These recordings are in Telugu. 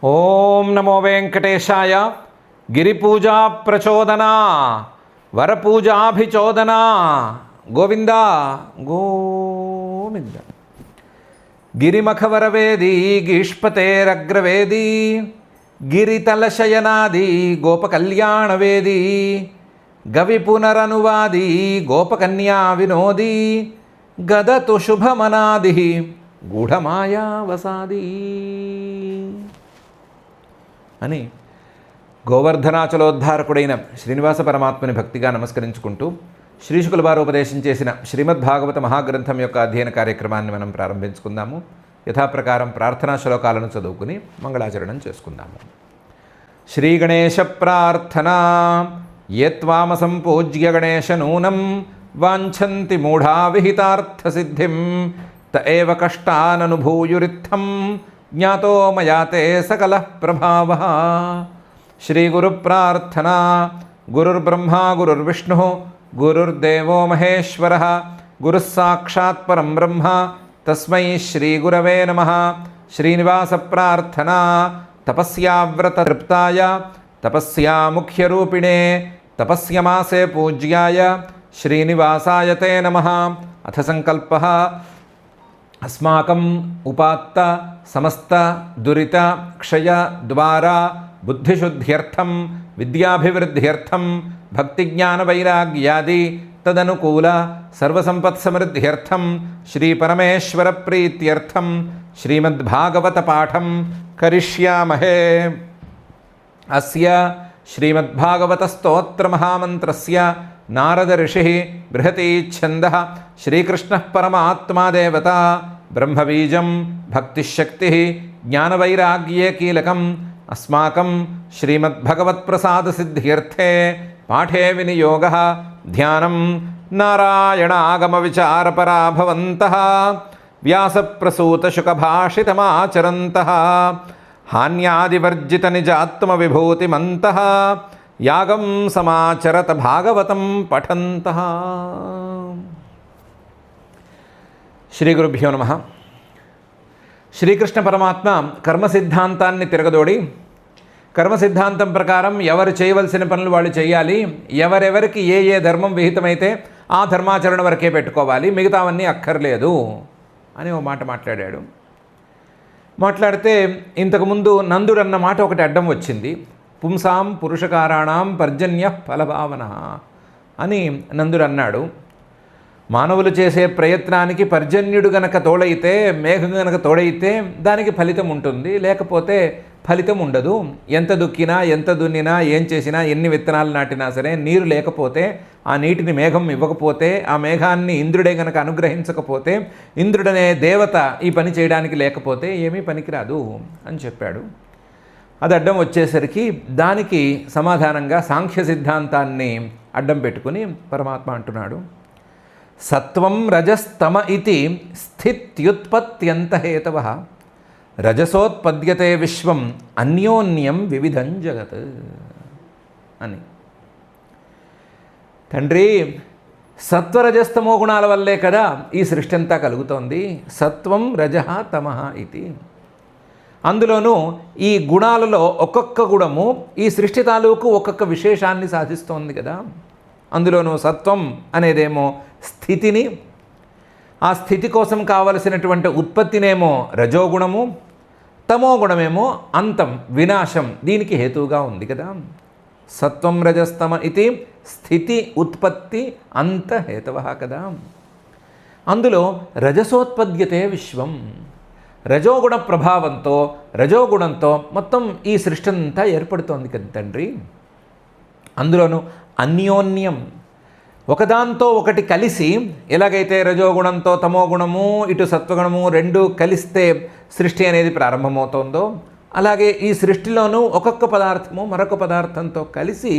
ఓం నమో వెంకటేశాయ. గిరిపూజా ప్రచోదన వరపూజాభిచోదన గోవింద గోవింద. గిరిమఖవరవేది గీష్పతేరగ్రవేది గిరితలశయనాది గోపకల్యాణవేది గవి పునరనువాది గోపకన్యా వినోది గదతు శుభమనాది గూఢమాయావసాది అని గోవర్ధనాచలోద్ధారకుడైన శ్రీనివాస పరమాత్మని భక్తిగా నమస్కరించుకుంటూ శ్రీశుకుల వారు ఉపదేశం చేసిన శ్రీమద్భాగవత మహాగ్రంథం యొక్క అధ్యయన కార్యక్రమాన్ని మనం ప్రారంభించుకుందాము. యథాప్రకారం ప్రార్థనా శ్లోకాలను చదువుకుని మంగళాచరణం చేసుకుందాము. శ్రీ గణేశ ప్రార్థనా. యత్వామ సంపూజ్య గణేశ నూనం వాంఛంతి మూఢా విహితార్థ సిద్ధిం త ఏవ కష్టాననుభూయురిత్థం జ్ఞాతో మయా తే సకల ప్రభావః. శ్రీ గురు ప్రార్థనా. గురుర్బ్రహ్మా గురుర్విష్ణుః గురుర్దేవో మహేశ్వరః గురుః సాక్షాత్ పరం బ్రహ్మ తస్మై శ్రీ గురవే నమః. శ్రీనివాస ప్రార్థనా. తపస్యావ్రత తృప్తాయ తపస్యా ముఖ్యరూపిణే తపస్యమాసే పూజ్యాయ శ్రీనివాసాయ తే నమః. అథ సంకల్పః. అస్మాకం ఉపాత్త సమస్త దురిత క్షయ ద్వారా బుద్ధిశుద్ధ్యర్థం విద్యాభివృద్ధ్యర్థం భక్తిజ్ఞాన వైరాగ్యాది తదనుకూల సర్వసంపత్సమృద్ధ్యర్థం శ్రీ పరమేశ్వర ప్రీత్యర్థం శ్రీమద్భాగవత పాఠం కరిష్యామహే. అస్య శ్రీమద్భాగవత స్తోత్ర మహామంత్రస్య నారద ఋషి బృహతి ఛందః శ్రీకృష్ణ పరమాత్మా దేవత బ్రహ్మబీజం భక్తిశక్తి జ్ఞానవైరాగ్యే కీలకం. అస్మాకం శ్రీమద్భగవత్ప్రసాద సిద్ధ్యర్థే పాఠే వినియోగః ధ్యానం నారాయణాగమ విచారపరా భవంతః వ్యాసప్రసూతశుకభాషితమాచరంతః హాన్యాదివర్జిత నిజాత్మవిభూతిమంతః యాగం సమాచరత భాగవతం పఠంతః. శ్రీ గురుభ్యో నమః. శ్రీకృష్ణ పరమాత్మ కర్మ సిద్ధాంతాన్ని తిరగదోడి కర్మ సిద్ధాంతం ప్రకారం ఎవరు చేయవలసిన పనులు వాళ్ళు చేయాలి, ఎవరెవరికి ఏ ఏ ధర్మం విహితమైతే ఆ ధర్మాచరణ వరకే పెట్టుకోవాలి, మిగతావన్నీ అక్కర్లేదు అని ఓ మాట మాట్లాడాడు. మాట్లాడితే ఇంతకుముందు నందుడు అన్న మాట ఒకటి అడ్డం వచ్చింది. పుంసాం పురుషకారాణం పర్జన్య ఫలభావన అని నందుడు అన్నాడు. మానవులు చేసే ప్రయత్నానికి పర్జన్యుడు గనక తోడైతే, మేఘం గనక తోడైతే దానికి ఫలితం ఉంటుంది, లేకపోతే ఫలితం ఉండదు. ఎంత దుక్కినా ఎంత దున్నినా ఏం చేసినా ఎన్ని విత్తనాలు నాటినా సరే నీరు లేకపోతే, ఆ నీటిని మేఘం ఇవ్వకపోతే, ఆ మేఘాన్ని ఇంద్రుడే గనక అనుగ్రహించకపోతే, ఇంద్రుడనే దేవత ఈ పని చేయడానికి లేకపోతే ఏమీ పనికిరాదు అని చెప్పాడు. అది అడ్డం వచ్చేసరికి దానికి సమాధానంగా సాంఖ్య సిద్ధాంతాన్ని అడ్డం పెట్టుకుని పరమాత్మ అంటున్నాడు, సత్వం రజస్తమ ఇతి స్థిత్యుత్పత్త్యంతహేతవః రజసోత్పద్యతే విశ్వం అన్యోన్యం వివిధం జగత్ అని. తండ్రి, సత్వరజస్తమో గుణాల వల్లే కదా ఈ సృష్టి అంతా కలుగుతోంది. సత్వం రజః తమః ఇది. అందులోనూ ఈ గుణాలలో ఒక్కొక్క గుణము ఈ సృష్టి తాలూకు ఒక్కొక్క విశేషాన్ని సాధిస్తోంది కదా. అందులోనూ సత్వం అనేదేమో స్థితిని, ఆ స్థితి కోసం కావలసినటువంటి ఉత్పత్తినేమో రజోగుణము, తమో గుణమేమో అంతం వినాశం, దీనికి హేతువుగా ఉంది కదా. సత్వం రజస్తమ ఇది స్థితి ఉత్పత్తి అంత హేతవః కదా. అందులో రజసోత్పద్యతే విశ్వం. రజోగుణ ప్రభావంతో రజోగుణంతో మొత్తం ఈ సృష్టి అంతా ఏర్పడుతోంది కదా తండ్రి. అందులోనూ అన్యోన్యం, ఒకదాంతో ఒకటి కలిసి, ఎలాగైతే రజోగుణంతో తమో గుణము ఇటు సత్వగుణము రెండు కలిస్తే సృష్టి అనేది ప్రారంభమవుతోందో, అలాగే ఈ సృష్టిలోనూ ఒక్కొక్క పదార్థము మరొక పదార్థంతో కలిసి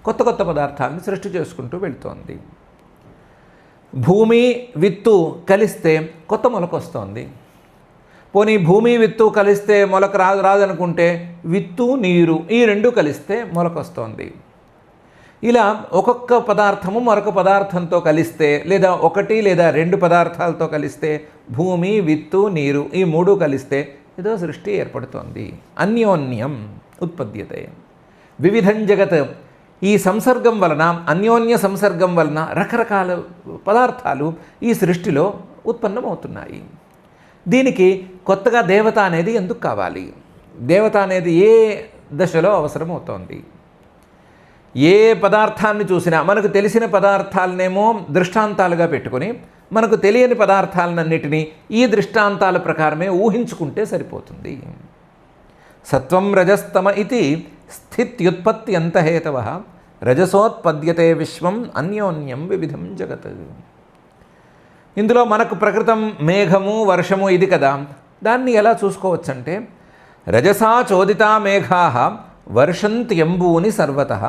కొత్త కొత్త పదార్థాలను సృష్టి చేసుకుంటూ వెళ్తోంది. భూమి విత్తు కలిస్తే కొత్త మొలక వస్తోంది. పోనీ భూమి విత్తు కలిస్తే మొలక రాదనుకుంటే విత్తు నీరు ఈ రెండు కలిస్తే మొలక వస్తోంది. ఇలా ఒక్కొక్క పదార్థము మరొక పదార్థంతో కలిస్తే, లేదా ఒకటి లేదా రెండు పదార్థాలతో కలిస్తే, భూమి విత్తు నీరు ఈ మూడు కలిస్తే ఏదో సృష్టి ఏర్పడుతోంది. అన్యోన్యం ఉత్పద్యతే వివిధం జగత్. ఈ సంసర్గం వలన, అన్యోన్య సంసర్గం వలన రకరకాల పదార్థాలు ఈ సృష్టిలో ఉత్పన్నమవుతున్నాయి. దీనికి కొత్తగా దేవత అనేది ఎందుకు కావాలి? దేవత అనేది ఏ దశలో అవసరమవుతోంది? ఏ పదార్థాన్ని చూసినా మనకు తెలిసిన పదార్థాలనేమో దృష్టాంతాలుగా పెట్టుకొని మనకు తెలియని పదార్థాలన్నిటినీ ఈ దృష్టాంతాల ప్రకారమే ఊహించుకుంటే సరిపోతుంది. సత్వం రజస్తమ ఇది స్థిత్యుత్పత్త్యంతహేతవ రజసోత్పద్యతే విశ్వం అన్యోన్యం వివిధం జగత్. ఇందులో మనకు ప్రకృతం మేఘము వర్షము ఇది కదా, దాన్ని ఎలా చూసుకోవచ్చంటే రజసా చోదితా మేఘా వర్షంత్యంబూని సర్వతః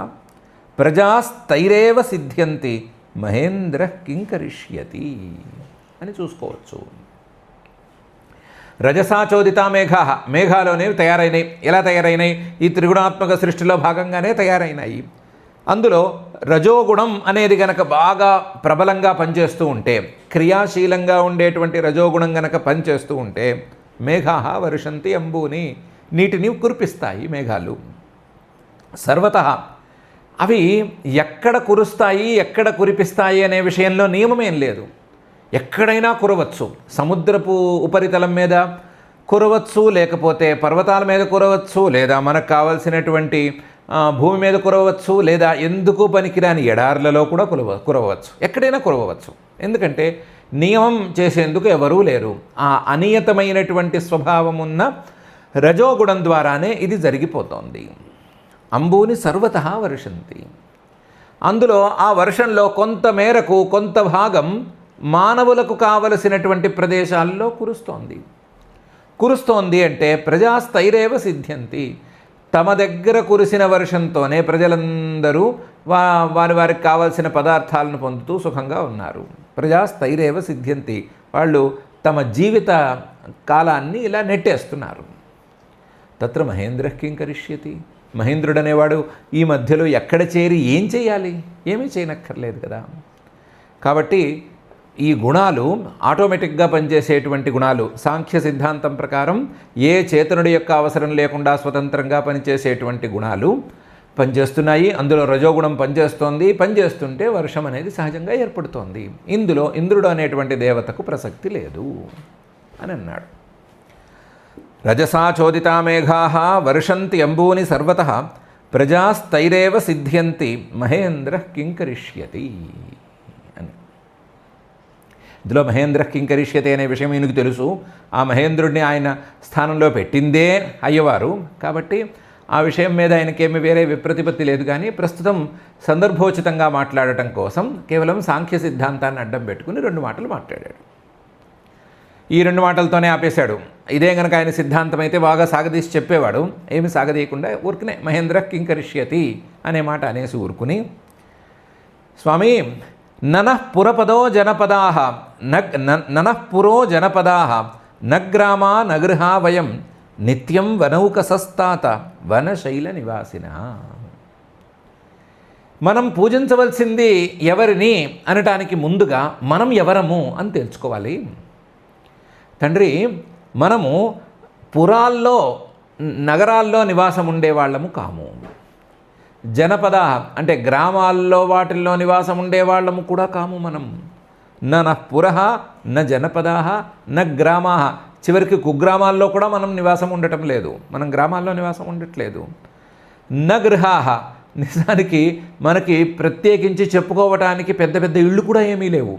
ప్రజాస్తైరేవ సిద్ధ్యంతి మహేంద్ర కింకరిష్యతి అని చూసుకోవచ్చు. రజసాచోదితా మేఘా, మేఘాలోనే తయారైనాయి. ఎలా తయారైనాయి? ఈ త్రిగుణాత్మక సృష్టిలో భాగంగానే తయారైనాయి. అందులో రజోగుణం అనేది గనక బాగా ప్రబలంగా పనిచేస్తూ ఉంటే, క్రియాశీలంగా ఉండేటువంటి రజోగుణం గనక పనిచేస్తూ ఉంటే మేఘా వర్షంతి అంబూని, నీటిని కురిపిస్తాయి మేఘాలు. సర్వతః అవి ఎక్కడ కురుస్తాయి, ఎక్కడ కురిపిస్తాయి అనే విషయంలో నియమమేం లేదు. ఎక్కడైనా కురవచ్చు. సముద్రపు ఉపరితలం మీద కురవచ్చు, లేకపోతే పర్వతాల మీద కురవచ్చు, లేదా మనకు కావలసినటువంటి భూమి మీద కురవచ్చు, లేదా ఎందుకు పనికిరాని ఎడార్లలో కూడా కురవచ్చు. ఎక్కడైనా కురవచ్చు. ఎందుకంటే నియమం చేసేందుకు ఎవరూ లేరు. ఆ అనియతమైనటువంటి స్వభావం ఉన్న రజోగుణం ద్వారానే ఇది జరిగిపోతోంది. అంబూని సర్వతః వర్షంతి. అందులో ఆ వర్షంలో కొంత మేరకు కొంత భాగం మానవులకు కావలసినటువంటి ప్రదేశాల్లో కురుస్తోంది అంటే ప్రజాస్తైరేవ సిద్ధ్యంతి. తమ దగ్గర కురిసిన వర్షంతోనే ప్రజలందరూ వారికి కావలసిన పదార్థాలను పొందుతూ సుఖంగా ఉన్నారు. ప్రజాస్తైరేవ సిద్ధ్యంతి. వాళ్ళు తమ జీవిత కాలాన్ని ఇలా నెట్టేస్తున్నారు. తత్ర మహేంద్ర కింకరిష్యతి. మహేంద్రుడు అనేవాడు ఈ మధ్యలో ఎక్కడ చేరి ఏం చేయాలి? ఏమీ చేయనక్కర్లేదు కదా. కాబట్టి ఈ గుణాలు ఆటోమేటిక్గా పనిచేసేటువంటి గుణాలు, సాంఖ్య సిద్ధాంతం ప్రకారం ఏ చేతనుడి యొక్క అవసరం లేకుండా స్వతంత్రంగా పనిచేసేటువంటి గుణాలు పనిచేస్తున్నాయి. అందులో రజోగుణం పనిచేస్తుంటే వర్షం అనేది సహజంగా ఏర్పడుతోంది. ఇందులో ఇంద్రుడు అనేటువంటి దేవతకు ప్రసక్తి లేదు అని అన్నాడు. రజసా చోదితా మేఘా వర్షంతి అంబూని సర్వతః ప్రజాస్తైరేవ సిద్ధ్యంతి మహేంద్ర కింకరిష్యతి అని. ఇందులో మహేంద్ర కింకరిష్యతి అనే విషయం ఈయనకు తెలుసు. ఆ మహేంద్రుడిని ఆయన స్థానంలో పెట్టిందే అయ్యవారు. కాబట్టి ఆ విషయం మీద ఆయనకేమీ వేరే విప్రతిపత్తి లేదు. కానీ ప్రస్తుతం సందర్భోచితంగా మాట్లాడటం కోసం కేవలం సాంఖ్య సిద్ధాంతాన్ని అడ్డం పెట్టుకుని 2 మాటలు మాట్లాడాడు. ఈ 2 మాటలతోనే ఆపేశాడు. ఇదే కనుక ఆయన సిద్ధాంతం అయితే బాగా సాగదీసి చెప్పేవాడు. ఏమి సాగదీయకుండా ఊరికనే మహేంద్ర కింకరిష్యతి అనే మాట అనేసి ఊరుకుని, స్వామి ననఃపురపదో జనపదాః ననఃపురో జనపదాః నగ్రామా నగృహా వయం నిత్యం వనౌకసస్తాత వనశైల నివాసిన. మనం పూజించవలసింది ఎవరిని అనటానికి ముందుగా మనం ఎవరము అని తెలుసుకోవాలి. తండ్రి, మనము పురాల్లో నగరాల్లో నివాసం ఉండేవాళ్ళము కాము. జనపద అంటే గ్రామాల్లో వాటిల్లో నివాసం ఉండేవాళ్ళము కూడా కాము. మనం న పురః న జనపదాః న గ్రామాః. చివరికి కుగ్రామాల్లో కూడా మనం నివాసం ఉండటం లేదు. మనం గ్రామాల్లో నివాసం ఉండట్లేదు. న గృహాః. నిజానికి మనకి ప్రత్యేకించి చెప్పుకోవటానికి పెద్ద పెద్ద ఇళ్ళు కూడా ఏమీ లేవు.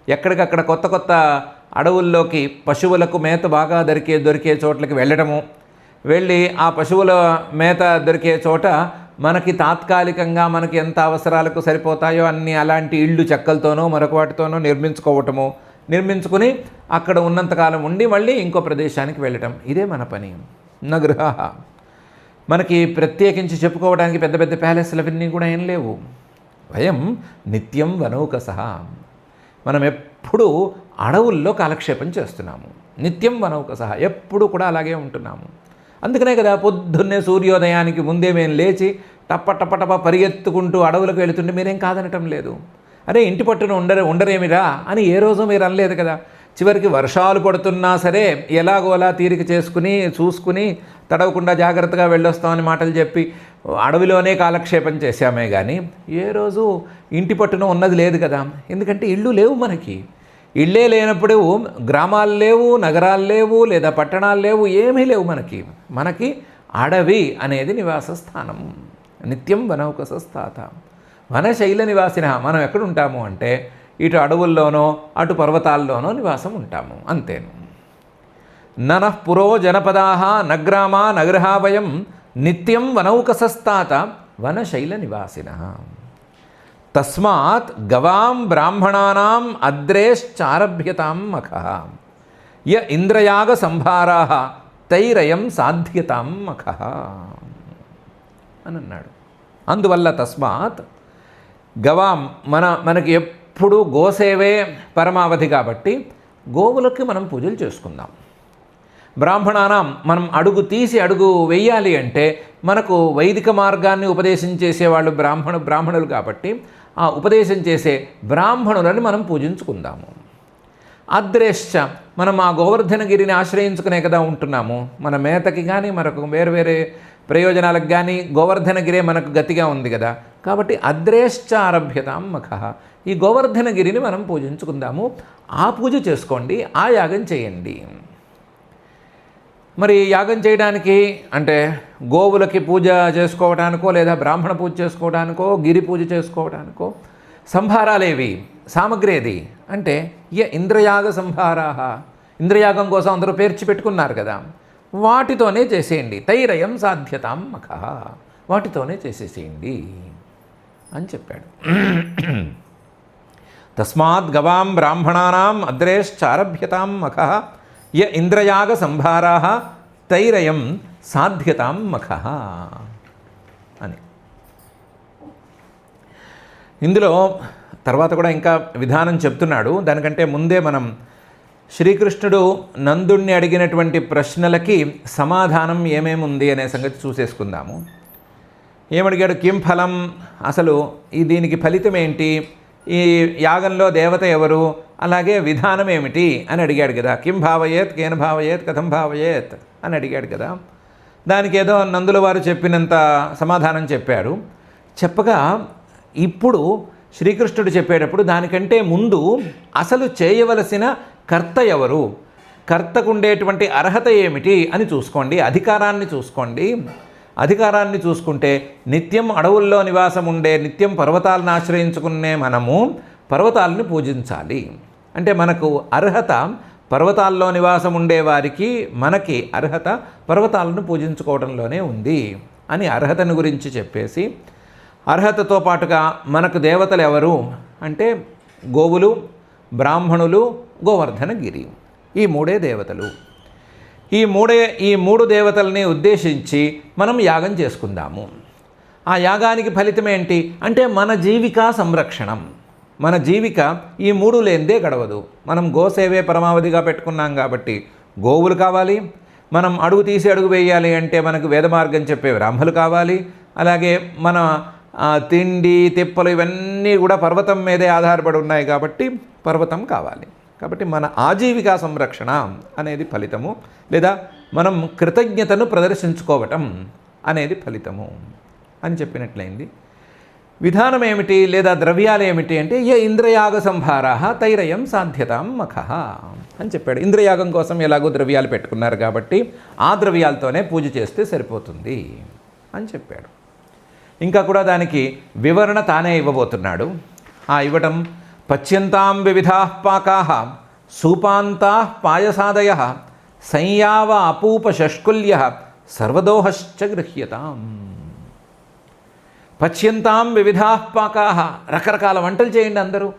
ఎక్కడికక్కడ కొత్త కొత్త అడవుల్లోకి పశువులకు మేత బాగా దొరికే చోట్లకి వెళ్ళటము, వెళ్ళి ఆ పశువుల మేత దొరికే చోట మనకి తాత్కాలికంగా మనకి ఎంత అవసరాలకు సరిపోతాయో అన్ని అలాంటి ఇళ్ళు చెక్కలతోనో మరొక వాటితోనో నిర్మించుకుని అక్కడ ఉన్నంతకాలం ఉండి మళ్ళీ ఇంకో ప్రదేశానికి వెళ్ళటం, ఇదే మన పని. న గృహ. మనకి ప్రత్యేకించి చెప్పుకోవడానికి పెద్ద పెద్ద ప్యాలెస్లు అవన్నీ కూడా ఏం లేవు. వయం నిత్యం వనౌకసః. మనం ఎప్పుడూ అడవుల్లో కాలక్షేపం చేస్తున్నాము. నిత్యం వనౌకసః. ఎప్పుడు కూడా అలాగే ఉంటున్నాము. అందుకనే కదా పొద్దున్నే సూర్యోదయానికి ముందే మేము లేచి టప్ప పరిగెత్తుకుంటూ అడవులకు వెళుతుంటే మీరేం కాదనటం లేదు. అరే ఇంటి పట్టున ఉండరేమిరా అని ఏ రోజు మీరు అనలేదు కదా. చివరికి వర్షాలు పడుతున్నా సరే ఎలాగోలా తీరిక చేసుకుని చూసుకుని తడవకుండా జాగ్రత్తగా వెళ్ళొస్తామని మాటలు చెప్పి అడవిలోనే కాలక్షేపం చేశామే కానీ ఏ రోజు ఇంటి పట్టున ఉన్నది లేదు కదా. ఎందుకంటే ఇళ్ళు లేవు మనకి. ఇళ్ళే లేనప్పుడు గ్రామాలు లేవు, నగరాలు లేవు, లేదా పట్టణాలు లేవు, ఏమీ లేవు మనకి అడవి అనేది నివాస స్థానం. నిత్యం వనౌకసస్థాత వనశైల నివాసిన. మనం ఎక్కడ ఉంటాము అంటే ఇటు అడవుల్లోనో అటు పర్వతాల్లోనో నివాసం ఉంటాము, అంతేను. ననః పురో జనపదాః నగ్రామా నగరహా వయం నిత్యం వనౌకసస్థాత వనశైల నివాసినః. తస్మాత్ గవాం బ్రాహ్మణానాం అద్రేశ్చారభ్యతాం మఖః య ఇంద్రయాగ సంభారాః తైరయం సాధ్యతాం మఖః అని అన్నాడు. అందువల్ల తస్మాత్ గవాం మనకి ఎప్పుడు గోసేవే పరమావధి కాబట్టి గోవులకి మనం పూజలు చేసుకుందాం. బ్రాహ్మణానం మనం అడుగు తీసి అడుగు వెయ్యాలి అంటే మనకు వైదిక మార్గాన్ని ఉపదేశం చేసేవాళ్ళు బ్రాహ్మణులు కాబట్టి ఆ ఉపదేశం చేసే బ్రాహ్మణులని మనం పూజించుకుందాము. అద్రేశ్చ మనం ఆ గోవర్ధనగిరిని ఆశ్రయించుకునే కదా ఉంటున్నాము. మన మేతకి కానీ మనకు వేరు వేరే ప్రయోజనాలకు కానీ గోవర్ధనగిరే మనకు గతిగా ఉంది కదా. కాబట్టి అద్రేశ్చ ఆరభ్యతాం మఖః. ఈ గోవర్ధనగిరిని మనం పూజించుకుందాము. ఆ పూజ చేసుకోండి, ఆ యాగం చేయండి. మరి యాగం చేయడానికి అంటే గోవులకి పూజ చేసుకోవడానికో లేదా బ్రాహ్మణ పూజ చేసుకోవడానికో గిరి పూజ చేసుకోవడానికో సంభారాలేవి, సామగ్రి ఏది అంటే ఇంద్రయాగ సంభారాః. ఇంద్రయాగం కోసం అందరూ పేర్చి పెట్టుకున్నారు కదా, వాటితోనే చేసేయండి. తైరయం సాధ్యతాం మఖః. వాటితోనే చేసేసేయండి అని చెప్పాడు. తస్మాత్ గవాం బ్రాహ్మణానాం అద్రేశ్చారభ్యతాం మఖః య ఇంద్రయాగ సంభారాః తైరయం సాధ్యతాం మఖః అని. ఇందులో తర్వాత కూడా ఇంకా విధానం చెప్తున్నాడు. దానికంటే ముందే మనం శ్రీకృష్ణుడు నందుణ్ణి అడిగినటువంటి ప్రశ్నలకి సమాధానం ఏమేమి ఉంది అనే సంగతి చూసేసుకుందాము. ఏమడిగాడు? కిం ఫలం, అసలు దీనికి ఫలితం ఏంటి, ఈ యాగంలో దేవత ఎవరు, అలాగే విధానం ఏమిటి అని అడిగాడు కదా. కిం భావయేత్, కేన భావయేత్, కథం భావయేత్ అని అడిగాడు కదా. దానికి ఏదో నందుల వారు చెప్పినంత సమాధానం చెప్పాడు. చెప్పగా ఇప్పుడు శ్రీకృష్ణుడు చెప్పేటప్పుడు దానికంటే ముందు అసలు చేయవలసిన కర్త ఎవరు, కర్తకు ఉండేటువంటి అర్హత ఏమిటి అని చూసుకోండి. అధికారాన్ని చూసుకోండి. అధికారాన్ని చూసుకుంటే నిత్యం అడవుల్లో నివాసం ఉండే, నిత్యం పర్వతాలను ఆశ్రయించుకునే మనము పర్వతాలను పూజించాలి. అంటే మనకు అర్హత పర్వతాల్లో నివాసం ఉండేవారికి, మనకి అర్హత పర్వతాలను పూజించుకోవడంలోనే ఉంది అని అర్హతను గురించి చెప్పేసి, అర్హతతో పాటుగా మనకు దేవతలు ఎవరు అంటే గోవులు, బ్రాహ్మణులు, గోవర్ధనగిరి, ఈ మూడే దేవతలు. ఈ మూడు దేవతల్ని ఉద్దేశించి మనం యాగం చేసుకుందాము. ఆ యాగానికి ఫలితం ఏంటి అంటే మన జీవిక సంరక్షణం. మన జీవిక ఈ మూడు లేనిదే గడవదు. మనం గోసేవే పరమావధిగా పెట్టుకున్నాం కాబట్టి గోవులు కావాలి. మనం అడుగు తీసి అడుగు వేయాలి అంటే మనకు వేద మార్గం చెప్పే బ్రాహ్మలు కావాలి. అలాగే మన తిండి తిప్పలు ఇవన్నీ కూడా పర్వతం మీదే ఆధారపడి ఉన్నాయి కాబట్టి పర్వతం కావాలి. కాబట్టి మన ఆజీవికా సంరక్షణ అనేది ఫలితము, లేదా మనం కృతజ్ఞతను ప్రదర్శించుకోవటం అనేది ఫలితము అని చెప్పినట్లయింది. విధానం ఏమిటి లేదా ద్రవ్యాలు ఏమిటి అంటే ఇంద్రయాగ సంభారాః తైరయం సాధ్యతాం మఖః అని చెప్పాడు. ఇంద్రయాగం కోసం ఎలాగో ద్రవ్యాలు పెట్టుకున్నారు కాబట్టి ఆ ద్రవ్యాలతోనే పూజ చేస్తే సరిపోతుంది అని చెప్పాడు. ఇంకా కూడా దానికి వివరణ తానే ఇవ్వబోతున్నాడు. ఇవ్వటం పచ్యంతాం వివిధాః పాకాః సూపాంతాః పాయసాదయః సంయావ అపూప షష్కుల్యః సర్వదోహశ్చ గృహ్యతాం. పచ్యంతాం వివిధాః పాకాః, రకరకాల వంటలు చేయండి అందరూ.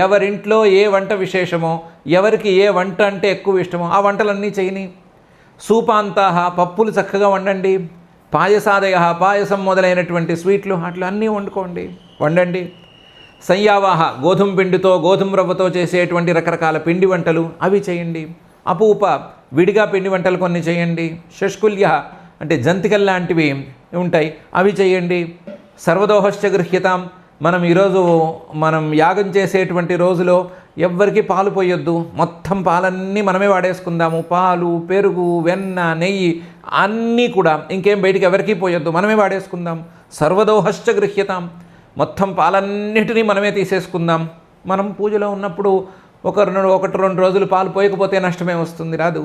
ఎవరింట్లో ఏ వంట విశేషమో, ఎవరికి ఏ వంట అంటే ఎక్కువ ఇష్టమో ఆ వంటలన్నీ చేయని. సూపాంతాః, పప్పులు చక్కగా వండండి. పాయసాదయః, పాయసం మొదలైనటువంటి స్వీట్లు అట్లా అన్నీ వండండి. సంయావాహ, గోధుమ పిండితో గోధుమ రవ్వతో చేసేటువంటి రకరకాల పిండి వంటలు అవి చేయండి. అపూప, విడిగా పిండి వంటలు కొన్ని చేయండి. షష్కుల్య అంటే జంతికల్ లాంటివి ఉంటాయి, అవి చేయండి. సర్వదోహశ్చ గృహ్యతాం, మనం ఈరోజు యాగం చేసేటువంటి రోజులో ఎవ్వరికి పాలు పోయొద్దు, మొత్తం పాలన్నీ మనమే వాడేసుకుందాము. పాలు, పెరుగు, వెన్న, నెయ్యి అన్నీ కూడా ఇంకేం బయటికి ఎవరికీ పోయొద్దు, మనమే వాడేసుకుందాం. సర్వదోహశ్చ గృహ్యతాం, మొత్తం పాలన్నిటినీ మనమే తీసేసుకుందాం. మనం పూజలో ఉన్నప్పుడు ఒకటి రెండు రోజులు పాలు పోయకపోతే నష్టమే వస్తుంది, రాదు.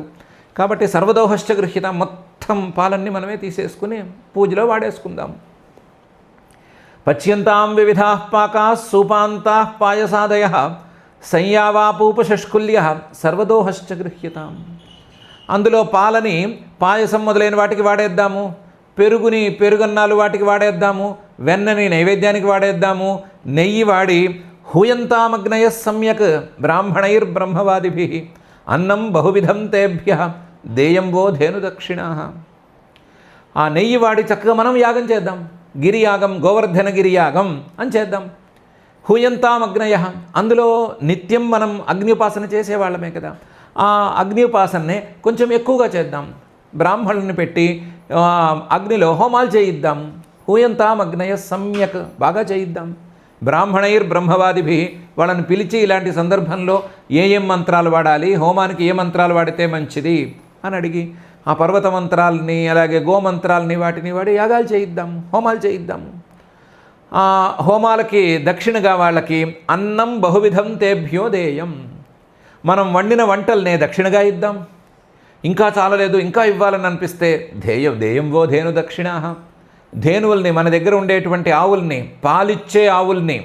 కాబట్టి సర్వదోహశ్చ గృహ్యతాం, మొత్తం పాలన్నీ మనమే తీసేసుకుని పూజలో వాడేసుకుందాం. పచ్యంతాం వివిధా పాకా సూపాంతా పాయసాదయ సంయావాపూపశుష్కుల్య సర్వదోహశ్చ గృహ్యతాం. అందులో పాలని పాయసం మొదలైన వాటికి వాడేద్దాము, పెరుగుని పెరుగన్నాలు వాటికి వాడేద్దాము, వెన్నని నైవేద్యానికి వాడేద్దాము, నెయ్యి వాడి హూయంతామగ్నయ సమ్యక్ బ్రాహ్మణైర్బ్రహ్మవాదిభిః అన్నం బహువిధం తేభ్యః దేయం వో ధేను దక్షిణాః. ఆ నెయ్యి వాడి చక్కగా మనం యాగం చేద్దాం, గిరియాగం, గోవర్ధన గిరియాగం అని చేద్దాం. హూయంతామగ్నయ, అందులో నిత్యం మనం అగ్నిపాసన చేసేవాళ్ళమే కదా, ఆ అగ్నిపాసననే కొంచెం ఎక్కువగా చేద్దాం. బ్రాహ్మణుని పెట్టి అగ్నిలో హోమాలు చేయిద్దాం. హూయంతామగ్నయ సమ్యక్, బాగా చేయిద్దాం. బ్రాహ్మణైర్బ్రహ్మవాదిభి, వాళ్ళని పిలిచి ఇలాంటి సందర్భంలో ఏం మంత్రాలు వాడాలి, హోమానికి ఏ మంత్రాలు వాడితే మంచిది అని అడిగి ఆ పర్వత మంత్రాలని అలాగే గోమంత్రాలని వాటిని వాడి యాగాలు చేయిద్దాం, హోమాలు చేయిద్దాం. ఆ హోమాలకి దక్షిణగా వాళ్ళకి అన్నం బహువిధం తేభ్యో దేయం, మనం వండిన వంటల్నే దక్షిణగా ఇద్దాం. ఇంకా చాలలేదు ఇంకా ఇవ్వాలని అనిపిస్తే దేయం వో ధేను దక్షిణాః, ధేనువుల్ని మన దగ్గర ఉండేటువంటి ఆవుల్ని, పాలిచ్చే ఆవుల్ని,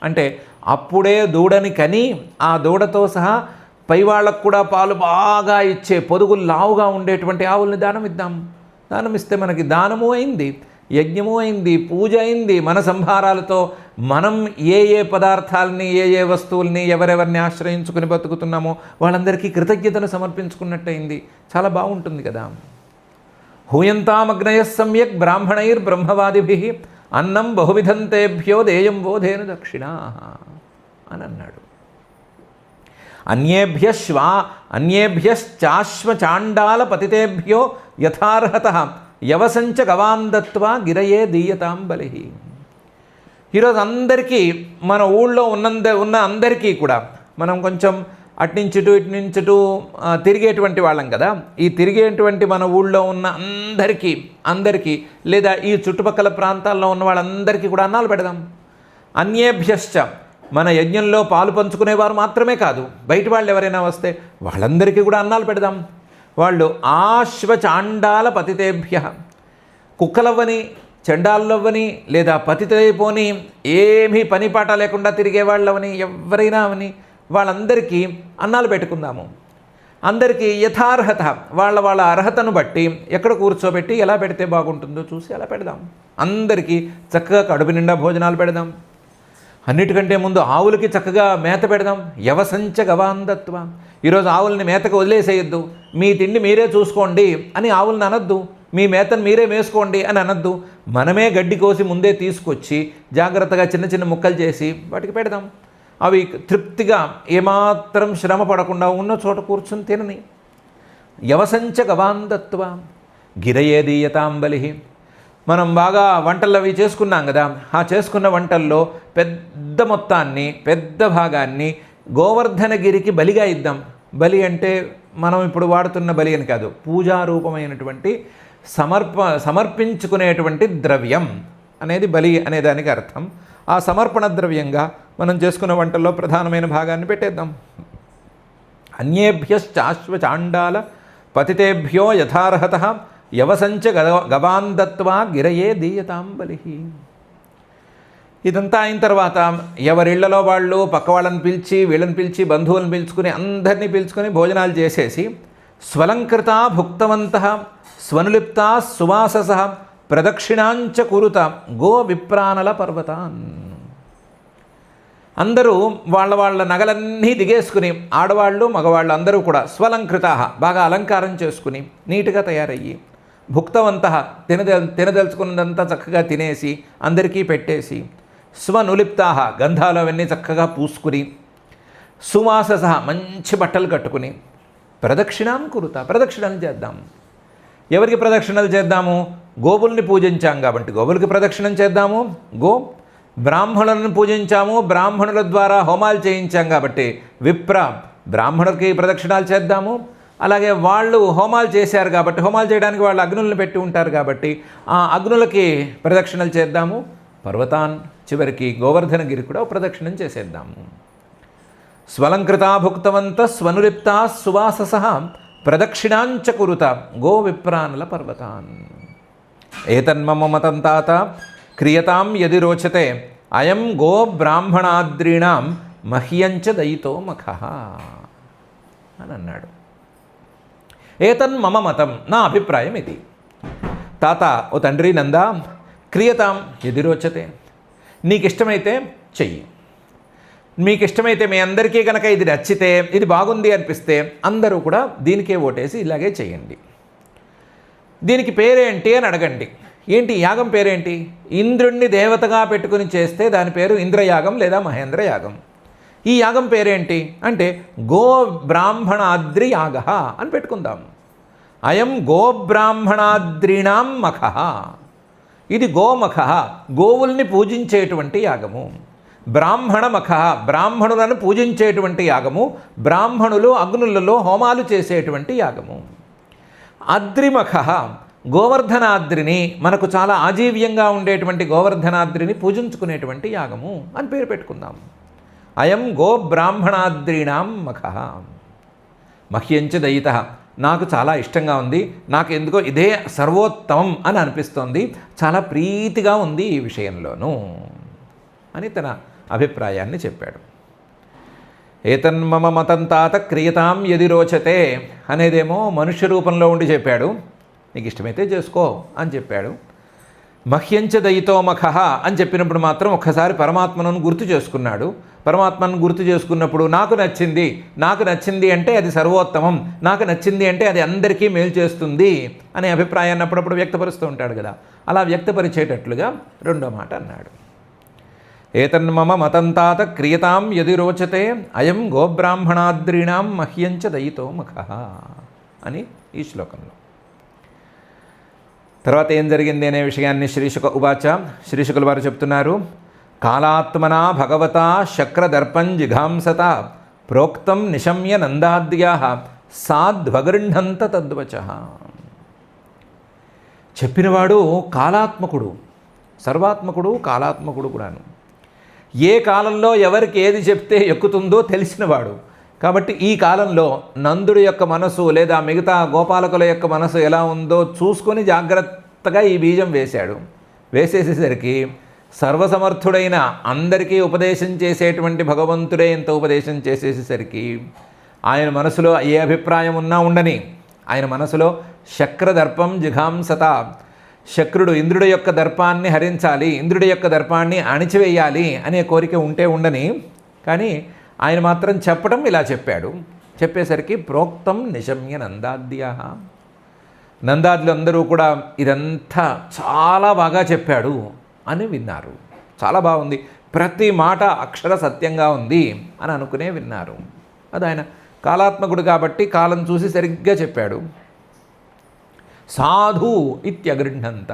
అంటే అప్పుడే దూడని కని ఆ దూడతో సహా పై వాళ్ళకు కూడా పాలు బాగా ఇచ్చే పొదుగులు లావుగా ఉండేటువంటి ఆవుల్ని దానం ఇద్దాం. దానం ఇస్తే మనకి దానము అయింది, యజ్ఞము అయింది, పూజ అయింది. మన సంభారాలతో మనం ఏ పదార్థాలని ఏ వస్తువుల్ని ఎవరెవరిని ఆశ్రయించుకుని బతుకుతున్నామో వాళ్ళందరికీ కృతజ్ఞతను సమర్పించుకున్నట్టయింది. చాలా బాగుంటుంది కదా. హూయంతామగ్నయ సమ్యక్ బ్రాహ్మణైర్బ్రహ్మవాదిభిః అన్నం బహువిధం తేభ్యో దేయం వో ధేను దక్షిణాః అని అన్నాడు. అన్యేభ్యశ్చాశ్వచాండాల పతితేభ్యో యథార్హతః యవసంచ గవాన్ దత్వా గిరయే దీయతాం బలిః. ఈరోజు అందరికీ మన ఊళ్ళో ఉన్న అందరికీ కూడా మనం కొంచెం అట్నుంచిటు ఇట్నుంచిటు తిరిగేటువంటి వాళ్ళం కదా. ఈ తిరిగేటువంటి మన ఊళ్ళో ఉన్న అందరికీ లేదా ఈ చుట్టుపక్కల ప్రాంతాల్లో ఉన్న వాళ్ళందరికీ కూడా అన్నాలు పెడదాం. అన్యేభ్యశ్చ, మన యజ్ఞంలో పాలు పంచుకునేవారు మాత్రమే కాదు, బయట వాళ్ళు ఎవరైనా వస్తే వాళ్ళందరికీ కూడా అన్నాలు పెడదాం. వాళ్ళు ఆశ్వచాండాల పతితేభ్య, కుక్కలవ్వని, చండాలవ్వని, లేదా పతితైపోని, ఏమీ పనిపాట లేకుండా తిరిగే వాళ్ళవని, ఎవరైనా అవని వాళ్ళందరికీ అన్నాలు పెట్టుకుందాము. అందరికీ యథార్హత, వాళ్ళ అర్హతను బట్టి ఎక్కడ కూర్చోబెట్టి ఎలా పెడితే బాగుంటుందో చూసి అలా పెడదాం. అందరికీ చక్కగా కడుపు నిండా భోజనాలు పెడదాం. అన్నిటికంటే ముందు ఆవులకి చక్కగా మేత పెడదాం. యవసంచ గవాందత్వ, ఈరోజు ఆవుల్ని మేతకు వదిలేసేయద్దు. మీ తిండి మీరే చూసుకోండి అని ఆవుల్ని అనద్దు, మీ మేతను మీరే మేసుకోండి అని అనద్దు. మనమే గడ్డి కోసి ముందే తీసుకొచ్చి జాగ్రత్తగా చిన్న చిన్న ముక్కలు చేసి వాటికి పెడదాం. అవి తృప్తిగా ఏమాత్రం శ్రమ పడకుండా ఉన్న చోట కూర్చుని తినని. యవసంచ గవాందత్వ గిరయే దీయతాం బలిః. మనం బాగా వంటలు అవి చేసుకున్నాం కదా, ఆ చేసుకున్న వంటల్లో పెద్ద మొత్తాన్ని, పెద్ద భాగాన్ని గోవర్ధనగిరికి బలిగా ఇద్దాం. బలి అంటే మనం ఇప్పుడు వాడుతున్న బలి అని కాదు, పూజారూపమైనటువంటి సమర్పించుకునేటువంటి ద్రవ్యం అనేది బలి అనేదానికి అర్థం. ఆ సమర్పణ ద్రవ్యంగా మనం చేసుకున్న వంటల్లో ప్రధానమైన భాగాన్ని పెట్టేద్దాం. అన్యేభ్యశ్చాశ్వచాండాల పతితేభ్యో యథార్హతః యవసంచ గవాన్ దత్వా గిరయే దీయతాం బలిః. ఇదంతా అయిన తర్వాత ఎవరిళ్లలో వాళ్ళు పక్క వాళ్ళని పిలిచి, వీళ్ళని పిలిచి, బంధువులను పిలుచుకుని, అందరినీ పిలుచుకొని భోజనాలు చేసేసి స్వలంకృతా భుక్తవంతః స్వనులిప్తా సువాససః ప్రదక్షిణాంచ కురుత గో విప్రానల పర్వతాన్. అందరూ వాళ్ళ నగలన్నీ దిగేసుకుని, ఆడవాళ్ళు మగవాళ్ళు అందరూ కూడా స్వలంకృతా, బాగా అలంకారం చేసుకుని నీట్గా తయారయ్యి, భుక్తవంతః తినదలుచుకున్నదంతా చక్కగా తినేసి అందరికీ పెట్టేసి, స్వనులిప్తా గంధాలు అవన్నీ చక్కగా పూసుకుని, సువాసస మంచి బట్టలు కట్టుకుని, ప్రదక్షిణాం కురుత ప్రదక్షిణలు చేద్దాం. ఎవరికి ప్రదక్షిణలు చేద్దాము? గోవుల్ని పూజించాం కాబట్టి గోవులకి ప్రదక్షిణం చేద్దాము. బ్రాహ్మణులను పూజించాము, బ్రాహ్మణుల ద్వారా హోమాలు చేయించాం కాబట్టి బ్రాహ్మణులకి ప్రదక్షిణాలు చేద్దాము. అలాగే వాళ్ళు హోమాలు చేశారు కాబట్టి, హోమాలు చేయడానికి వాళ్ళు అగ్నులను పెట్టి ఉంటారు కాబట్టి ఆ అగ్నులకి ప్రదక్షిణలు చేద్దాము. పర్వతాన్, చివరికి గోవర్ధనగిరి కూడా ప్రదక్షిణం చేసేద్దాము. స్వలంకృతా భుక్తవంత స్వనులిప్తా సువాసస ప్రదక్షిణాంచ కురుత గో విప్రానల పర్వతాన్. ఏతన్మమ మతం తాత క్రియతాం యది రోచతే అయం గో బ్రాహ్మణాద్రీణాం మహ్యంచ దయితో మఖః అని అన్నాడు. ఏతన్మమ మతం, నా అభిప్రాయం ఇది. తాత, ఓ తండ్రి నందా, క్రియతాం యది రోచతే, నీకు ఇష్టమైతే చెయ్యి. మీకు ఇష్టమైతే, మీ అందరికీ కనుక ఇది నచ్చితే, ఇది బాగుంది అనిపిస్తే అందరూ కూడా దీనికే ఓటేసి ఇలాగే చేయండి. దీనికి పేరేంటి అని అడగండి. ఏంటి యాగం పేరేంటి? ఇంద్రుణ్ణి దేవతగా పెట్టుకుని చేస్తే దాని పేరు ఇంద్రయాగం లేదా మహేంద్ర యాగం. ఈ యాగం పేరేంటి అంటే గో బ్రాహ్మణాద్రి యాగ అని పెట్టుకుందాం. అయం గో బ్రాహ్మణాద్రీణాం మఖః, ఇది గోమఖః, గోవుల్ని పూజించేటువంటి యాగము. బ్రాహ్మణ మఖః, బ్రాహ్మణులను పూజించేటువంటి యాగము. బ్రాహ్మణులు అగ్నులలో హోమాలు చేసేటువంటి యాగము. అద్రిమఖః, గోవర్ధనాద్రిని, మనకు చాలా ఆజీవ్యంగా ఉండేటువంటి గోవర్ధనాద్రిని పూజించుకునేటువంటి యాగము అని పేరు పెట్టుకుందాం. అయం గో బ్రాహ్మణాద్రీణాం మఖః మహ్యంచ దయితః, నాకు చాలా ఇష్టంగా ఉంది, నాకు ఎందుకో ఇదే సర్వోత్తమం అని అనిపిస్తోంది, చాలా ప్రీతిగా ఉంది ఈ విషయంలోనూ అని తన అభిప్రాయాన్ని చెప్పాడు. ఏతన్మమ మతం తాత క్రియతాం యది రోచతే అనేదేమో మనుష్య రూపంలో ఉండి చెప్పాడు, నీకు ఇష్టమైతే చేసుకో అని చెప్పాడు. మహ్యంచ దయితో మఖః అని చెప్పినప్పుడు మాత్రం ఒక్కసారి పరమాత్మను గుర్తు చేసుకున్నాడు. పరమాత్మను గుర్తు చేసుకున్నప్పుడు నాకు నచ్చింది అంటే అది సర్వోత్తమం, నాకు నచ్చింది అంటే అది అందరికీ మేలు చేస్తుంది అనే అభిప్రాయాన్ని అప్పుడప్పుడు వ్యక్తపరుస్తూ ఉంటాడు కదా, అలా వ్యక్తపరిచేటట్లుగా రెండో మాట అన్నాడు. ఏతన్మమ మతం తాత క్రియతాం యది రోచతే అయం గోబ్రాహ్మణాద్రీణాం మహ్యంచ దయితో మఖః అని ఈ శ్లోకంలో. తర్వాత ఏం జరిగింది అనే విషయాన్ని శ్రీశుక ఉవాచ, శ్రీశుకుల వారు చెప్తున్నారు. కాలాత్మనా భగవతా శక్రదర్పం జిఘాంసత ప్రోక్తం నిశమ్య నందాద్యాః సాధ్వగృహంత తద్వచః. చెప్పినవాడు కాలాత్మకుడు, సర్వాత్మకుడు, కాలాత్మకుడు కూడాను. ఏ కాలంలో ఎవరికి ఏది చెప్తే ఎక్కుతుందో తెలిసినవాడు కాబట్టి ఈ కాలంలో నందుడి యొక్క మనసు లేదా మిగతా గోపాలకుల యొక్క మనసు ఎలా ఉందో చూసుకొని జాగ్రత్తగా ఈ బీజం వేశాడు. వేసేసేసరికి సర్వసమర్థుడైన అందరికీ ఉపదేశం చేసేటువంటి భగవంతుడే ఇంత ఉపదేశం చేసేసేసరికి ఆయన మనసులో ఏ అభిప్రాయం ఉన్నా ఉండని, ఆయన మనసులో శక్రదర్పం జిఘాంసత, శక్రుడు ఇంద్రుడి యొక్క దర్పాన్ని హరించాలి, ఇంద్రుడి యొక్క దర్పాన్ని అణిచివేయాలి అనే కోరిక ఉంటే ఉండని, కానీ ఆయన మాత్రం చెప్పడం ఇలా చెప్పాడు. చెప్పేసరికి ప్రోక్తం నిశమ్య నందాద్యాః, నందాదులు అందరూ కూడా ఇదంతా చాలా బాగా చెప్పాడు అని విన్నారు. చాలా బాగుంది, ప్రతి మాట అక్షర సత్యంగా ఉంది అని అనుకునే విన్నారు. అది ఆయన కాలాత్మకుడు కాబట్టి కాలం చూసి సరిగ్గా చెప్పాడు. సాధు ఇత్యగృహంత,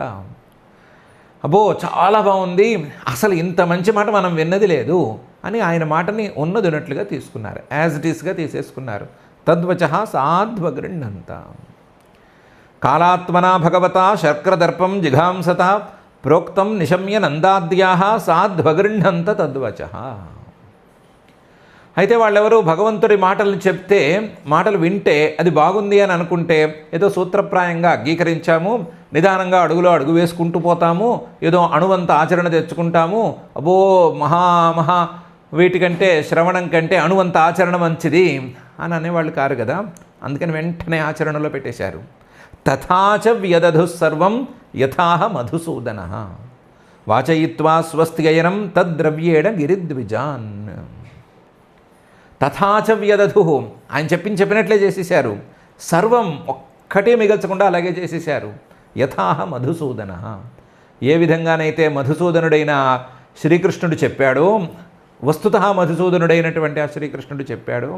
అబ్బో చాలా బాగుంది, అసలు ఇంత మంచి మాట మనం విన్నది లేదు అని ఆయన మాటని ఉన్నదినట్లుగా తీసుకున్నారు, యాజ్ ఇట్ ఈస్గా తీసేసుకున్నారు. తద్వచః సాధ్వగృహంత. కాలాత్మనా భగవతా శర్కరదర్పం జిఘాంసత ప్రోక్తం నిశమ్య నందాద్యాః సాధ్వగృహంత తద్వచః. అయితే వాళ్ళెవరు భగవంతుడి మాటలు చెప్తే, మాటలు వింటే అది బాగుంది అని అనుకుంటే ఏదో సూత్రప్రాయంగా అంగీకరించాము, నిదానంగా అడుగులో అడుగు వేసుకుంటూ పోతాము, ఏదో అణువంత ఆచరణ తెచ్చుకుంటాము, అబ్బో మహా వీటికంటే శ్రవణం కంటే అణువంత ఆచరణ మంచిది అని అనేవాళ్ళు కారు కదా. అందుకని వెంటనే ఆచరణలో పెట్టేశారు. తథాచ వ్యదధు సర్వం యథాహ మధుసూదన వాచయిత్వా స్వస్తిగయనం తద్ద్రవ్యేణ గిరిద్విజాన్. తథాచ వ్యదధు, ఆయన చెప్పినట్లే చేసేశారు. సర్వం ఒక్కటే మిగల్చకుండా అలాగే చేసేశారు. యథాహ మధుసూదన, ఏ విధంగానైతే మధుసూదనుడైన శ్రీకృష్ణుడు చెప్పాడో, వస్తుతః మధుసూదనుడైనటువంటి ఆ శ్రీకృష్ణుడు చెప్పాడు,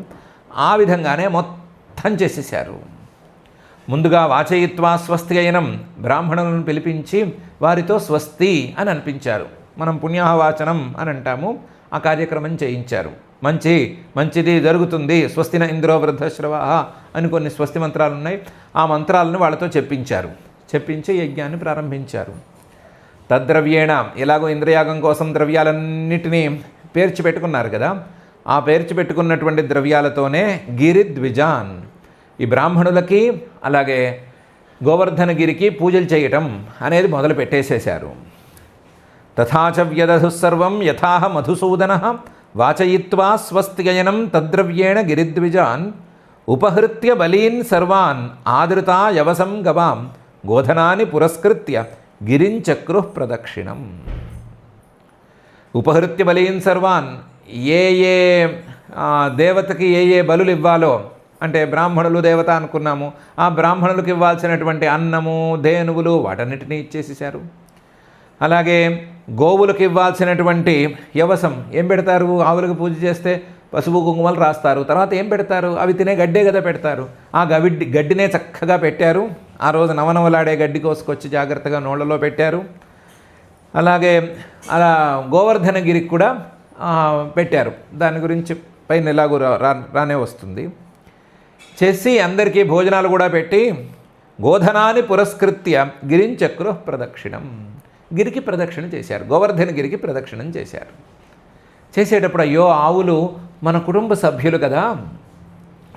ఆ విధంగానే మొత్తం చేసేశారు. ముందుగా వాచయిత్వా స్వస్తి అయినం, బ్రాహ్మణులను పిలిపించి వారితో స్వస్తి అని అనిపించారు. మనం పుణ్యాహవాచనం అని అంటాము. ఆ కార్యక్రమం చేయించారు. మంచిది జరుగుతుంది, స్వస్తిన ఇంద్రో వృద్ధశ్రవ అని కొన్ని స్వస్తి మంత్రాలు ఉన్నాయి. ఆ మంత్రాలను వాళ్ళతో చెప్పించి యజ్ఞాన్ని ప్రారంభించారు. తద్ద్రవ్యేణ, ఎలాగో ఇంద్రయాగం కోసం ద్రవ్యాలన్నిటినీ పేర్చి పెట్టుకున్నారు కదా, ఆ పేర్చి పెట్టుకున్నటువంటి ద్రవ్యాలతోనే గిరిద్విజాన్, ఈ బ్రాహ్మణులకి అలాగే గోవర్ధనగిరికి పూజలు చేయటం అనేది మొదలు పెట్టేసేశారు. తథాచ వ్యదధుస్సర్వం యథాహ మధుసూదన వాచయిత్వా స్వస్త్యయనం తద్ద్రవ్యేణ గిరిద్విజాన్ ఉపహృత్య బలీన్ సర్వాన్ ఆదృతా యవసం గవాం గోధనాని పురస్కృత్య గిరించక్రుః ప్రదక్షిణం. ఉపహృత్య బలీన్ సర్వాన్, ఏ దేవతకి ఏ బలులు ఇవ్వాలో, అంటే బ్రాహ్మణులు దేవత అనుకున్నాము, ఆ బ్రాహ్మణులకు ఇవ్వాల్సినటువంటి అన్నము ధేనువులు వాటన్నిటినీ ఇచ్చేసేసారు. అలాగే గోవులకు ఇవ్వాల్సినటువంటి యవసం ఏం పెడతారు? ఆవులకు పూజ చేస్తే పసుపు కుంకుమలు రాస్తారు, తర్వాత ఏం పెడతారు? అవి తినే గడ్డే కదా పెడతారు. ఆ గడ్డినే చక్కగా పెట్టారు. ఆ రోజు నవనవలాడే గడ్డి కోసుకొచ్చి జాగ్రత్తగా నోళ్ళలో పెట్టారు. అలాగే అలా గోవర్ధనగిరికి కూడా పెట్టారు. దాని గురించి పైన ఎలాగూ రానే వస్తుంది. చేసి అందరికీ భోజనాలు కూడా పెట్టి గోధనాన్ని పురస్కృత్య గిరించక్రుః ప్రదక్షిణం, గిరికి ప్రదక్షిణ చేశారు. గోవర్ధనగిరికి ప్రదక్షిణం చేశారు. చేసేటప్పుడు అయ్యో ఆవులు మన కుటుంబ సభ్యులు కదా,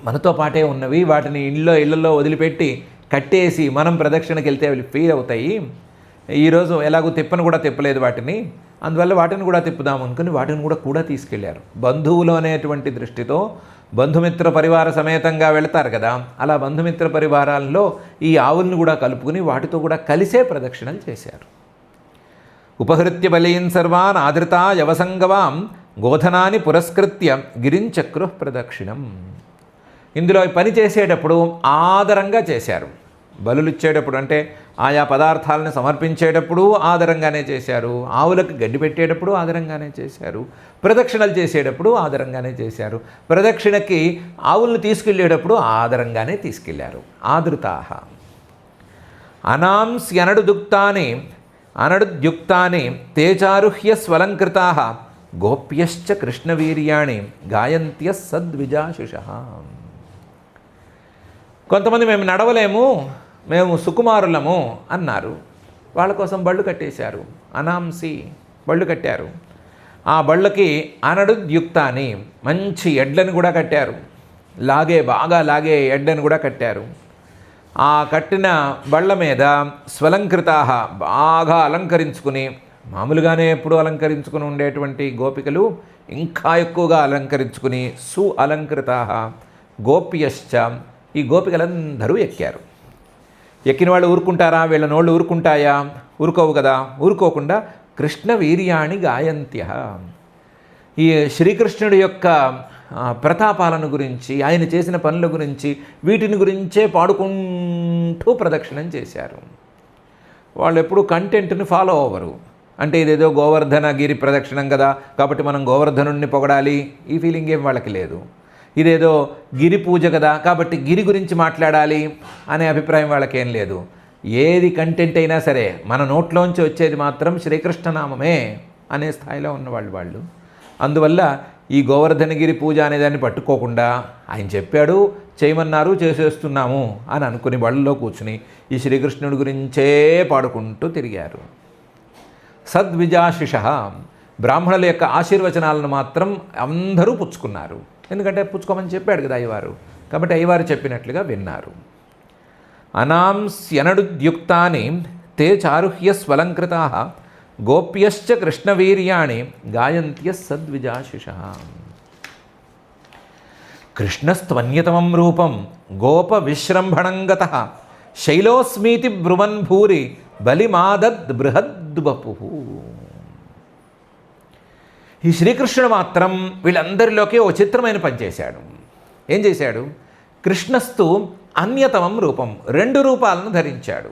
మనతో పాటే ఉన్నవి, వాటిని ఇళ్ళల్లో వదిలిపెట్టి కట్టేసి మనం ప్రదక్షిణకి వెళ్తే అవి ఫీల్ అవుతాయి. ఈరోజు ఎలాగో తిప్పను కూడా తిప్పలేదు వాటిని, అందువల్ల వాటిని కూడా తిప్పుదాము అనుకుని వాటిని కూడా తీసుకెళ్లారు. బంధువులు అనేటువంటి దృష్టితో బంధుమిత్ర పరివార సమేతంగా వెళతారు కదా, అలా బంధుమిత్ర పరివారాల్లో ఈ ఆవుల్ని కూడా కలుపుకుని వాటితో కూడా కలిసే ప్రదక్షిణలు చేశారు. ఉపహృత్య బలీన్ సర్వాన్ ఆదృతా యవసంగవాం గోధనాన్ని పురస్కృత్య గిరించక్రుః ప్రదక్షిణం. ఇందులో పని చేసేటప్పుడు ఆదరంగా చేశారు. బలులు ఇచ్చేటప్పుడు అంటే ఆయా పదార్థాలను సమర్పించేటప్పుడు ఆదరంగానే చేశారు. ఆవులకు గడ్డి పెట్టేటప్పుడు ఆదరంగానే చేశారు. ప్రదక్షిణలు చేసేటప్పుడు ఆదరంగానే చేశారు. ప్రదక్షిణకి ఆవులను తీసుకెళ్ళేటప్పుడు ఆదరంగానే తీసుకెళ్లారు. ఆదృతాః అనడుద్యుక్తాని తేచారుహ్య స్వలంకృతాః గోప్యశ్చ కృష్ణవీర్యాణి గాయంత్యః సద్విజాశిషః. కొంతమంది మేము నడవలేము, మేము సుకుమారులము అన్నారు. వాళ్ళ కోసం బళ్ళు కట్టేశారు. అనాంసి బళ్ళు కట్టారు. ఆ బళ్ళకి అనడుద్యుక్తాని మంచి ఎడ్లను కూడా కట్టారు. బాగా లాగే ఎడ్లను కూడా కట్టారు. ఆ కట్టిన బళ్ళ మీద స్వలంకృతాః బాగా అలంకరించుకుని, మామూలుగానే ఎప్పుడు అలంకరించుకుని ఉండేటువంటి గోపికలు ఇంకా ఎక్కువగా అలంకరించుకుని సుఅలంకృతాః గోప్యశ్చ, ఈ గోపికలందరూ ఎక్కారు. ఎక్కిన వాళ్ళు ఊరుకుంటారా? వీళ్ళ నోళ్ళు ఊరుకుంటాయా? ఊరుకోవు కదా. ఊరుకోకుండా కృష్ణ వీర్యాణి గాయంత్యః, ఈ శ్రీకృష్ణుడి యొక్క ప్రతాపాలను గురించి, ఆయన చేసిన పనుల గురించి, వీటిని గురించే పాడుకుంటూ ప్రదక్షిణం చేశారు. వాళ్ళు ఎప్పుడు కంటెంట్ని ఫాలో అవ్వరు. అంటే ఇదేదో గోవర్ధనగిరి ప్రదక్షిణం కదా కాబట్టి మనం గోవర్ధనుడిని పొగడాలి, ఈ ఫీలింగ్ ఏం వాళ్ళకి లేదు. ఇదేదో గిరి పూజ కదా కాబట్టి గిరి గురించి మాట్లాడాలి అనే అభిప్రాయం వాళ్ళకేం లేదు. ఏది కంటెంట్ అయినా సరే మన నోట్లోంచి వచ్చేది మాత్రం శ్రీకృష్ణనామమే అనే స్థాయిలో ఉన్నవాళ్ళు వాళ్ళు. అందువల్ల ఈ గోవర్ధనగిరి పూజ అనేదాన్ని పట్టుకోకుండా ఆయన చెప్పాడు, చేయమన్నారు, చేసేస్తున్నాము అని అనుకుని బళ్ళలో కూర్చుని ఈ శ్రీకృష్ణుడి గురించే పాడుకుంటూ తిరిగారు. సద్విజాశిషః, బ్రాహ్మణుల యొక్క ఆశీర్వచనాలను మాత్రం అందరూ పుచ్చుకున్నారు. ఎందుకంటే పుచ్చుకోమని చెప్పాడు కదా అయ్యవారు, కాబట్టి అయ్యవారు చెప్పినట్లుగా విన్నారు. అనాంస్యనడుద్యుక్తాని తే చారుహ్య స్వలంకృతాః గోప్యశ్చ కృష్ణవీర్యాణి గాయంత్యః సద్విజాశిషః. కృష్ణస్త్వన్యతమం రూపం గోప విశ్రంభణంగతః శైలోస్మీతి బ్రువన్ భూరి బలిమాదద్ బృహద్వపుః. ఈ శ్రీకృష్ణుడు మాత్రం వీళ్ళందరిలోకి ఓ చిత్రమైన పని చేశాడు. ఏం చేశాడు? కృష్ణస్తు అన్యతమం రూపం, 2 రూపాలను ధరించాడు.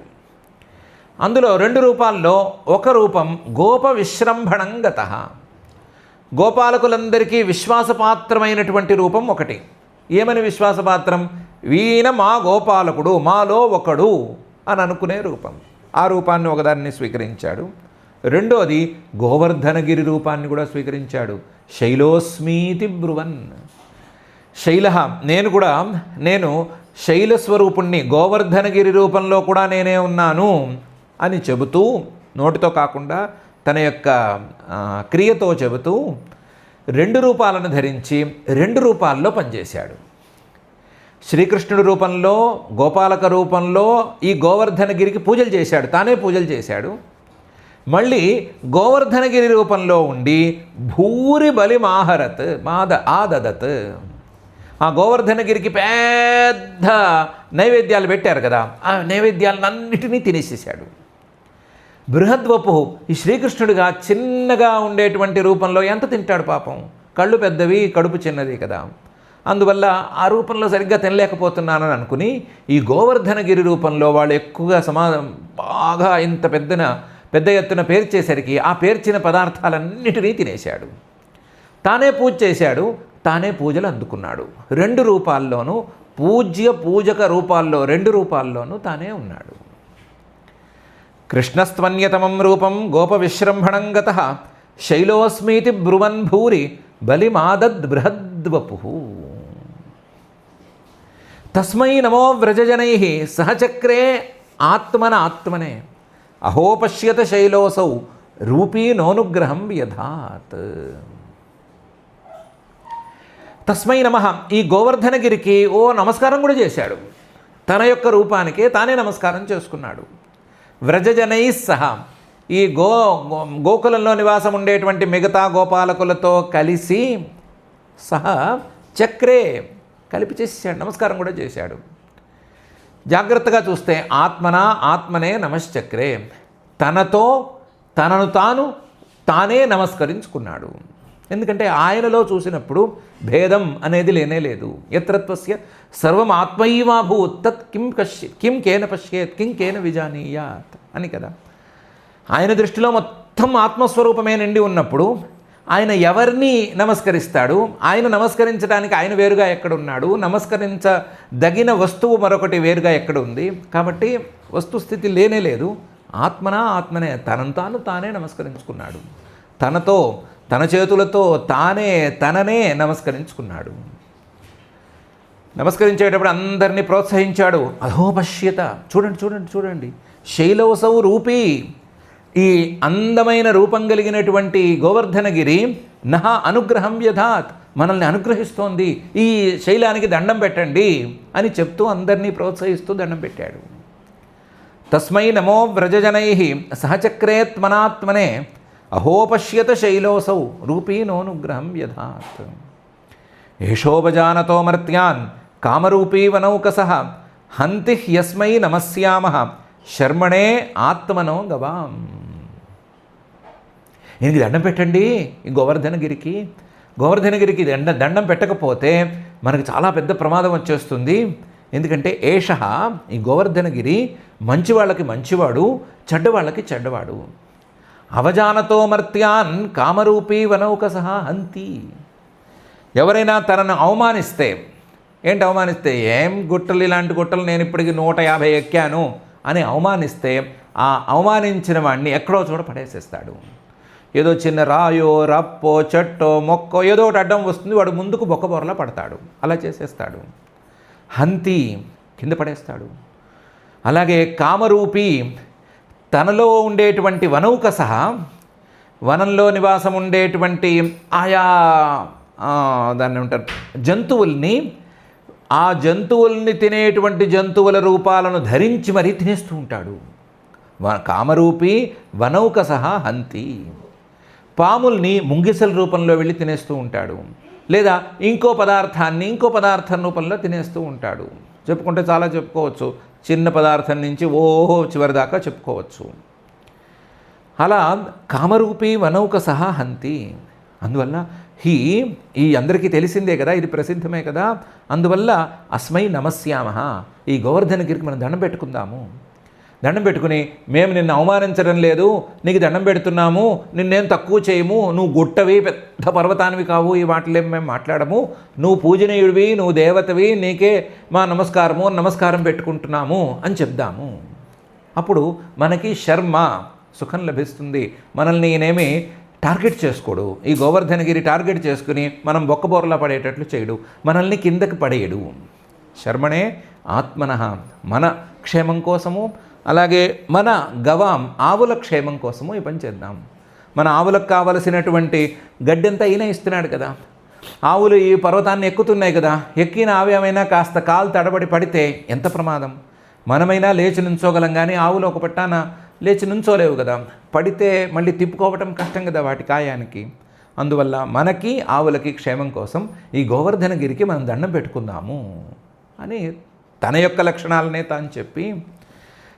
అందులో 2 రూపాల్లో ఒక రూపం గోప విశ్రంభణంగతః, గోపాలకులందరికీ విశ్వాసపాత్రమైనటువంటి రూపం ఒకటి. ఏమని విశ్వాసపాత్రం? వీణ మా గోపాలకుడు, మాలో ఒకడు అని అనుకునే రూపం. ఆ రూపాన్ని ఒకదాన్ని స్వీకరించాడు. రెండోది గోవర్ధనగిరి రూపాన్ని కూడా స్వీకరించాడు. శైలోస్మీతి బ్రువన్. శైల నేను శైలస్వరూపుణ్ణి, గోవర్ధనగిరి రూపంలో కూడా నేనే ఉన్నాను అని చెబుతూ, నోటితో కాకుండా తన యొక్క క్రియతో చెబుతూ 2 రూపాలను ధరించి 2 రూపాల్లో పనిచేశాడు. శ్రీకృష్ణుడి రూపంలో, గోపాలక రూపంలో ఈ గోవర్ధనగిరికి పూజలు చేశాడు, తానే పూజలు చేశాడు. మళ్ళీ గోవర్ధనగిరి రూపంలో ఉండి భూరి బలి ఆదదత్. ఆ గోవర్ధనగిరికి పెద్ద నైవేద్యాలు పెట్టారు కదా, ఆ నైవేద్యాలన్నిటినీ తినేసేసాడు. బృహద్వపు, ఈ శ్రీకృష్ణుడిగా చిన్నగా ఉండేటువంటి రూపంలో ఎంత తింటాడు పాపం, కళ్ళు పెద్దవి, కడుపు చిన్నది కదా. అందువల్ల ఆ రూపంలో సరిగ్గా తినలేకపోతున్నానని అనుకుని ఈ గోవర్ధనగిరి రూపంలో వాళ్ళు ఎక్కువగా బాగా ఇంత పెద్ద ఎత్తున పేర్చేసరికి ఆ పేర్చిన పదార్థాలన్నిటినీ తినేశాడు. తానే పూజ చేశాడు, తానే పూజలు అందుకున్నాడు. 2 రూపాల్లోనూ, పూజక రూపాల్లో 2 రూపాల్లోనూ తానే ఉన్నాడు. కృష్ణస్త్వన్యతమం రూపం గోప విశ్రంభణం గతః శైలోస్మీతి బ్రువన్ భూరి బలిమాదద్ బృహద్వపు. తస్మై నమో వ్రజజనైః సహచక్రే ఆత్మనే అహో పశ్యత శైలోసౌ రూపీ నోనుగ్రహం యథాత్. తస్మై నమః. ఈ గోవర్ధనగిరికి నమస్కారం కూడా చేశాడు. తన యొక్క రూపానికే తానే నమస్కారం చేసుకున్నాడు. వ్రజజనై సహా, ఈ గోకులంలో నివాసం ఉండేటువంటి మిగతా గోపాలకులతో కలిసి సహా చక్రే కలిపి చేశాడు, నమస్కారం కూడా చేశాడు. జాగ్రత్తగా చూస్తే ఆత్మనే నమశ్చక్రే, తనను తానే నమస్కరించుకున్నాడు. ఎందుకంటే ఆయనలో చూసినప్పుడు భేదం అనేది లేనేలేదు. యత్రత్వస్య సర్వం ఆత్మైవాభూత్ తత్ కిం కేన పశ్యేత్ కిం కేన విజానీయాత్ అని కదా. ఆయన దృష్టిలో మొత్తం ఆత్మస్వరూపమే నిండి ఉన్నప్పుడు ఆయన ఎవరిని నమస్కరిస్తాడు? ఆయన నమస్కరించడానికి ఆయన వేరుగా ఎక్కడున్నాడు? నమస్కరించదగిన వస్తువు మరొకటి వేరుగా ఎక్కడ ఉంది? కాబట్టి వస్తుస్థితి లేనేలేదు. ఆత్మనే తననే నమస్కరించుకున్నాడు. తన చేతులతో తననే నమస్కరించుకున్నాడు. నమస్కరించేటప్పుడు అందరినీ ప్రోత్సహించాడు. అహో పశ్యత, చూడండి శైలవసౌ రూపీ, ఈ అందమైన రూపం కలిగినటువంటి గోవర్ధనగిరి నహ అనుగ్రహం యథాత్, మనల్ని అనుగ్రహిస్తోంది, ఈ శైలానికి దండం పెట్టండి అని చెప్తూ అందరినీ ప్రోత్సహిస్తూ దండం పెట్టాడు. తస్మై నమో వ్రజజనైః సహచక్రేత్మనాత్మనే అహో పశ్యత శైలోసౌ రూపీ నోనుగ్రహం యథాత్. ఏషోపజానతో మర్త్యాన్ కామరూపీ వనౌకసః హంతి హ్యస్మై నమస్యామః శర్మణే ఆత్మనో గవాం. ఈయనకి దండం పెట్టండి, ఈ గోవర్ధనగిరికి దండం పెట్టకపోతే మనకు చాలా పెద్ద ప్రమాదం వచ్చేస్తుంది. ఎందుకంటే ఏషః, ఈ గోవర్ధనగిరి మంచి వాళ్ళకి మంచివాడు, చెడ్డవాళ్ళకి చెడ్డవాడు. అవజానతో మర్త్యాన్ కామరూపీ వనౌకసః హంతి. ఎవరైనా తనను అవమానిస్తే, ఏం గుట్టలు, ఇలాంటి గుట్టలు నేను ఇప్పటికి 150 ఎక్కాను అని అవమానిస్తే, ఆ అవమానించిన వాడిని ఎక్కడో చోట పడేసేస్తాడు. ఏదో చిన్న రాయో, రప్పో, చెట్టో, మొక్కో ఏదో ఒకటి అడ్డం వస్తుంది, వాడు ముందుకు బొక్కబొరలా పడతాడు. అలా చేసేస్తాడు. హంతి, కింద పడేస్తాడు. అలాగే కామరూపి, తనలో ఉండేటువంటి వనౌకసః, వనంలో నివాసం ఉండేటువంటి ఆయా దాన్ని ఉంటారు జంతువుల్ని, ఆ జంతువుల్ని తినేటువంటి జంతువుల రూపాలను ధరించి మరీ తినేస్తూ ఉంటాడు. కామరూపి వనౌకసః హంతి. పాముల్ని ముంగిసల రూపంలో వెళ్ళి తినేస్తూ ఉంటాడు, లేదా ఇంకో పదార్థం రూపంలో తినేస్తూ ఉంటాడు. చెప్పుకుంటే చాలా చెప్పుకోవచ్చు, చిన్న పదార్థం నుంచి చివరి దాకా చెప్పుకోవచ్చు. అలా కామరూపీ వనౌకసః హంతి. అందువల్ల ఈ అందరికీ తెలిసిందే కదా, ఇది ప్రసిద్ధమే కదా. అందువల్ల అస్మై నమస్యామః, ఈ గోవర్ధనగిరికి మనం దండం పెట్టుకుందాము. దండం పెట్టుకుని, మేము నిన్ను అవమానించడం లేదు, నీకు దండం పెడుతున్నాము, నిన్నేం తక్కువ చేయము, నువ్వు గుట్టవి, పెద్ద పర్వతానివి కావు, ఈ మాటలేం మేము మాట్లాడము, నువ్వు పూజనీయుడివి, నువ్వు దేవతవి, నీకే మా నమస్కారం పెట్టుకుంటున్నాము అని చెప్దాము. అప్పుడు మనకి శర్మ సుఖం లభిస్తుంది. మనల్ని ఈయనేమి టార్గెట్ చేసుకోడు. ఈ గోవర్ధనగిరి టార్గెట్ చేసుకుని మనం బొక్కబోర్లా పడేటట్లు చేయడు, మనల్ని కిందకి పడేయడు. శర్మణే ఆత్మనః, మన క్షేమం కోసము, అలాగే మన గవాం ఆవుల క్షేమం కోసము ఈ పని చేద్దాం. మన ఆవులకు కావలసినటువంటి గడ్డంతా ఈయన ఇస్తున్నాడు కదా. ఆవులు ఈ పర్వతాన్ని ఎక్కుతున్నాయి కదా, ఎక్కిన ఆవు ఏమైనా కాస్త కాలు తడబడి పడితే ఎంత ప్రమాదం. మనమైనా లేచి నుంచోగలం, కానీ ఆవులు ఒక పట్టాన లేచి నుంచోలేవు కదా. పడితే మళ్ళీ తిప్పుకోవటం కష్టం కదా వాటి కాయానికి. అందువల్ల మనకి ఆవులకి క్షేమం కోసం ఈ గోవర్ధనగిరికి మనం దండం పెట్టుకుందాము అని తన యొక్క లక్షణాలనే తాను చెప్పి,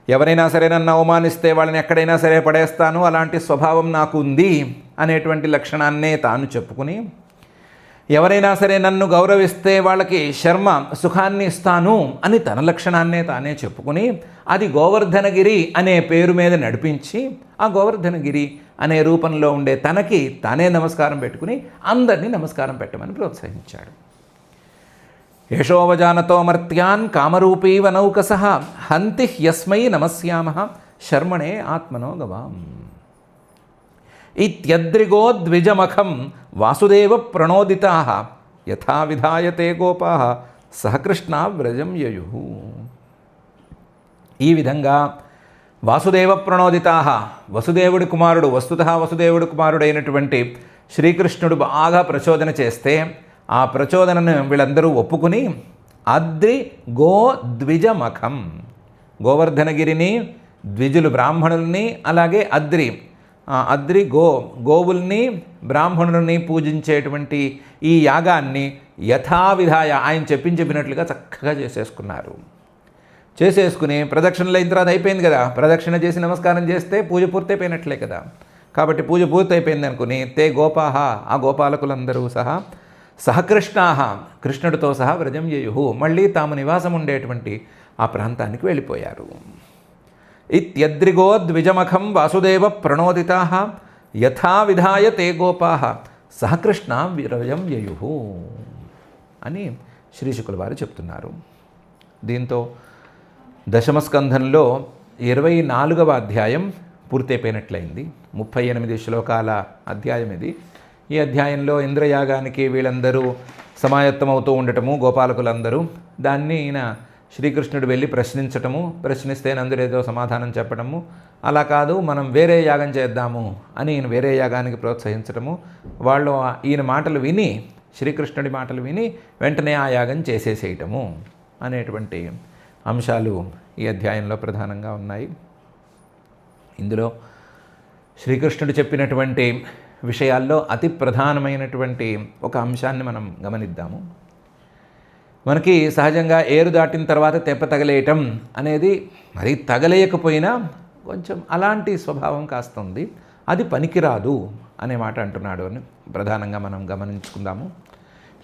ఎవరైనా సరే నన్ను అవమానిస్తే వాళ్ళని ఎక్కడైనా సరే పడేస్తాను, అలాంటి స్వభావం నాకు ఉంది అనేటువంటి లక్షణాన్నే తాను చెప్పుకుని, ఎవరైనా సరే నన్ను గౌరవిస్తే వాళ్ళకి శర్మ సుఖాన్ని ఇస్తాను అని తన లక్షణాన్నే తానే చెప్పుకుని, అది గోవర్ధనగిరి అనే పేరు మీద నడిపించి, ఆ గోవర్ధనగిరి అనే రూపంలో ఉండే తనకి తానే నమస్కారం పెట్టుకుని అందరినీ నమస్కారం పెట్టమని ప్రోత్సహించాడు. యశోవజానతో మర్త్యాన్ కామరూపీవ నౌకసః హంతి హ్యస్మై నమస్యామః శర్మణే ఆత్మనో గవాం. ఇత్యద్రిగో ద్విజమఖం వాసుదేవ ప్రణోదితాః యథా విధాయతే గోపాః సహకృష్ణా వ్రజం యయుః. ఈ విధంగా వాసుదేవ ప్రణోదితాః, వసుదేవుడి కుమారుడు, వస్తుతః వసుదేవుడి కుమారుడైనటువంటి శ్రీకృష్ణుడు బాగా ప్రచోదన చేస్తే ఆ ప్రచోదనను వీళ్ళందరూ ఒప్పుకుని అద్రి గో ద్విజమఖం, గోవర్ధనగిరిని, ద్విజులు బ్రాహ్మణుల్ని, అలాగే అద్రి గోవుల్ని బ్రాహ్మణుల్ని పూజించేటువంటి ఈ యాగాన్ని యథావిధాయ ఆయన చెప్పినట్లుగా చక్కగా చేసేసుకుని ప్రదక్షిణలు అయిన తర్వాత అయిపోయింది కదా. ప్రదక్షిణ చేసి నమస్కారం చేస్తే పూజ పూర్తయిపోయినట్లే కదా. కాబట్టి పూజ పూర్తయిపోయింది అనుకుని తే గోపాహ, ఆ గోపాలకులందరూ సహా సహకృష్ణాహ, కృష్ణుడితో సహా వ్రజం యయుః, మళ్ళీ తాము నివాసం ఉండేటువంటి ఆ ప్రాంతానికి వెళ్ళిపోయారు. ఇత్యద్రిగో ద్విజమఖం వాసుదేవ ప్రణోదితాః యథా విధాయ తే గోపాః సహకృష్ణ వ్రజం యయుః అని శ్రీశుకుల వారు చెప్తున్నారు. దీంతో దశమస్కంధంలో 24వ అధ్యాయం పూర్తయిపోయినట్లయింది. 38 శ్లోకాల అధ్యాయం ఇది. ఈ అధ్యాయంలో ఇంద్రయాగానికి వీళ్ళందరూ సమాయత్తమవుతూ ఉండటము, గోపాలకులందరూ, దాన్ని ఈయన శ్రీకృష్ణుడు వెళ్ళి ప్రశ్నించటము, ప్రశ్నిస్తే నందుడేదో సమాధానం చెప్పడము, అలా కాదు మనం వేరే యాగం చేద్దాము అని ఈయన వేరే యాగానికి ప్రోత్సహించటము, వాళ్ళు ఈయన మాటలు విని, శ్రీకృష్ణుడి మాటలు విని వెంటనే ఆ యాగం చేసేసేయటము అనేటువంటి అంశాలు ఈ అధ్యాయంలో ప్రధానంగా ఉన్నాయి. ఇందులో శ్రీకృష్ణుడు చెప్పినటువంటి విషయాల్లో అతి ప్రధానమైనటువంటి ఒక అంశాన్ని మనం గమనిద్దాము. మనకి సహజంగా ఏరు దాటిన తర్వాత తెప్ప తగలేయటం అనేది మరీ తగలేయకపోయినా కొంచెం అలాంటి స్వభావం కాస్త ఉంది. అది పనికిరాదు అనే మాట అంటున్నాడు అని ప్రధానంగా మనం గమనించుకుందాము.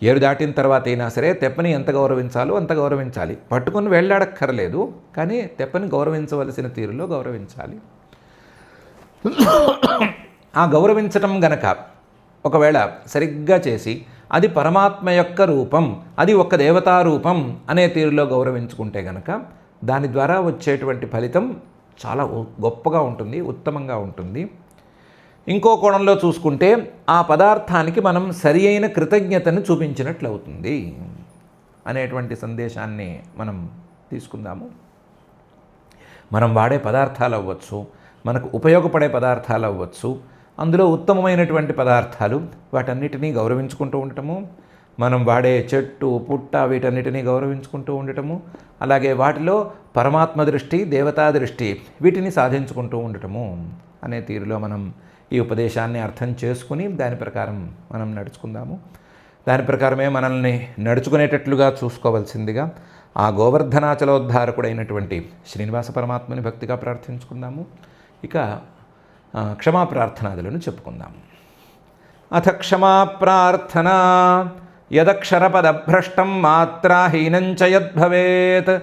ఏరు దాటిన తర్వాత అయినా సరే తెప్పని ఎంత గౌరవించాలో అంత గౌరవించాలి. పట్టుకుని వెళ్ళాడక్కర్లేదు, కానీ తెప్పని గౌరవించవలసిన తీరులో గౌరవించాలి. ఆ గౌరవించటం గనక ఒకవేళ సరిగ్గా చేసి అది పరమాత్మ యొక్క రూపం, అది ఒక దేవతా రూపం అనే తీరులో గౌరవించుకుంటే గనక దాని ద్వారా వచ్చేటువంటి ఫలితం చాలా గొప్పగా ఉంటుంది, ఉత్తమంగా ఉంటుంది. ఇంకో కోణంలో చూసుకుంటే ఆ పదార్థానికి మనం సరి అయిన కృతజ్ఞతను చూపించినట్లు అవుతుంది అనేటువంటి సందేశాన్ని మనం తీసుకుందాము. మనం వాడే పదార్థాలు అవ్వచ్చు, మనకు ఉపయోగపడే పదార్థాలు అవ్వచ్చు, అందులో ఉత్తమమైనటువంటి పదార్థాలు, వాటన్నిటినీ గౌరవించుకుంటూ ఉండటము, మనం వాడే చెట్టు పుట్ట వీటన్నిటినీ గౌరవించుకుంటూ ఉండటము, అలాగే వాటిలో పరమాత్మ దృష్టి, దేవతా దృష్టి వీటిని సాధించుకుంటూ ఉండటము అనే తీరులో మనం ఈ ఉపదేశాన్ని అర్థం చేసుకుని దాని ప్రకారం మనం నడుచుకుందాము. దాని ప్రకారమే మనల్ని నడుచుకునేటట్లుగా చూసుకోవాల్సిందిగా ఆ గోవర్ధనాచలోద్ధారకుడైనటువంటి శ్రీనివాస పరమాత్మని భక్తిగా ప్రార్థించుకుందాము. ఇక క్షమా ప్రార్థనాదులను చెప్పుకుందాము. అథ క్షమా ప్రార్థనా యదక్షరపదభ్రష్టం మాత్రాహీనం చ యద్భవేత్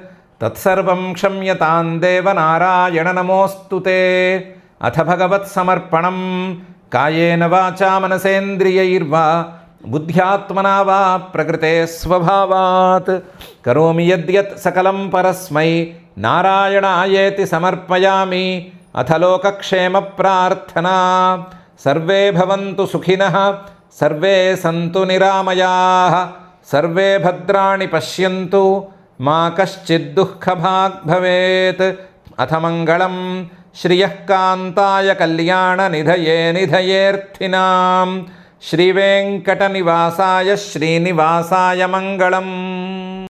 తత్సర్వం క్షమ్యతాం దేవ నారాయణ నమోస్తుతే. అథ భగవత్ సమర్పణం కాయేన వాచా మనసేంద్రియైర్వా బుద్ధ్యాత్మనా వా ప్రకృతే స్వభావాత్ కరోమి యద్యత్ సకలం పరస్మై నారాయణాయేతి సమర్పయామి. అథ లోకక్షేమ ప్రార్థనా. సర్వే భవంతు సుఖినః, సర్వే సంతు నిరామయాః, సర్వే భద్రాణి పశ్యంతు, మా కశ్చిద్ దుఃఖభాగ్ భవేత్. అథ మంగళం శ్రియః కాంతాయ కళ్యాణ నిధయే నిధయేర్థినాం. శ్రీవేంకటనివాసాయ శ్రీనివాసాయ మంగళం.